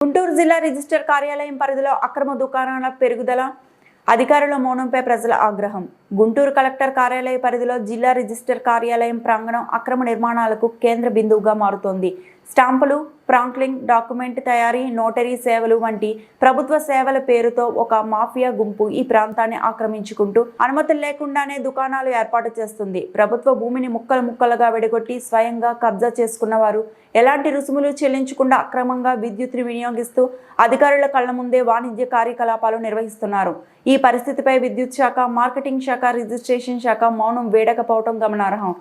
గుంటూరు జిల్లా రిజిస్టర్ కార్యాలయం పరిధిలో అక్రమ దుకాణాల పెరుగుదల, అధికారుల మౌనంపై ప్రజల ఆగ్రహం. గుంటూరు కలెక్టర్ కార్యాలయ పరిధిలో జిల్లా రిజిస్టర్ కార్యాలయం ప్రాంగణం అక్రమ నిర్మాణాలకు కేంద్ర బిందువుగా మారుతోంది. స్టాంపులు, ప్రాంక్లింగ్, డాక్యుమెంట్ తయారీ, నోటరీ సేవలు వంటి ప్రభుత్వ సేవల పేరుతో ఒక మాఫియా గుంపు ఈ ప్రాంతాన్ని ఆక్రమించుకుంటూ అనుమతులు లేకుండానే దుకాణాలు ఏర్పాటు చేస్తుంది. ప్రభుత్వ భూమిని ముక్కలు ముక్కలుగా విడగొట్టి స్వయంగా కబ్జా చేసుకున్న వారు ఎలాంటి రుసుములు చెల్లించకుండా అక్రమంగా విద్యుత్తును వినియోగిస్తూ అధికారుల కళ్ల ముందే వాణిజ్య కార్యకలాపాలు నిర్వహిస్తున్నారు. ఈ పరిస్థితిపై విద్యుత్ శాఖ, మార్కెటింగ్ శాఖ, రిజిస్ట్రేషన్ శాఖ మౌనం వేడకపోవడం గమనార్హం.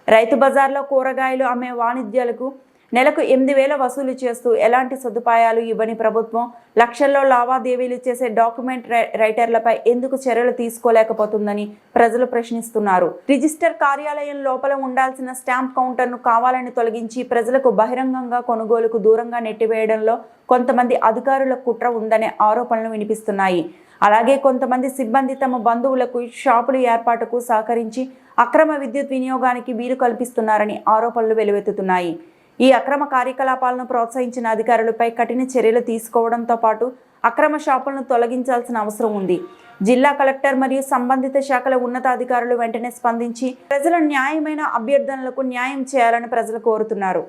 రైతు బజార్లో కూరగాయలు అమ్మే వాణిజ్యాలకు నెలకు 8,000 వసూలు చేస్తూ ఎలాంటి సదుపాయాలు ఇవ్వని ప్రభుత్వం లక్షల్లో లావాదేవీలు చేసే డాక్యుమెంట్ రైటర్లపై ఎందుకు చర్యలు తీసుకోలేకపోతుందని ప్రజలు ప్రశ్నిస్తున్నారు. రిజిస్టర్ కార్యాలయం లోపల ఉండాల్సిన స్టాంప్ కౌంటర్ను కావాలని తొలగించి ప్రజలకు బహిరంగంగా కొనుగోలుకు దూరంగా నెట్టివేయడంలో కొంతమంది అధికారుల కుట్ర ఉందనే ఆరోపణలు వినిపిస్తున్నాయి. అలాగే కొంతమంది సిబ్బంది తమ బంధువులకు షాపుల ఏర్పాటుకు సహకరించి అక్రమ విద్యుత్ వినియోగానికి వీలు కల్పిస్తున్నారని ఆరోపణలు వెలువెత్తుతున్నాయి. ఈ అక్రమ కార్యకలాపాలను ప్రోత్సహించిన అధికారులపై కఠిన చర్యలు తీసుకోవడంతో పాటు అక్రమ షాపులను తొలగించాల్సిన అవసరం ఉంది. జిల్లా కలెక్టర్ మరియు సంబంధిత శాఖల ఉన్నతాధికారులు వెంటనే స్పందించి ప్రజల న్యాయమైన అభ్యర్థనలకు న్యాయం చేయాలని ప్రజలు కోరుతున్నారు.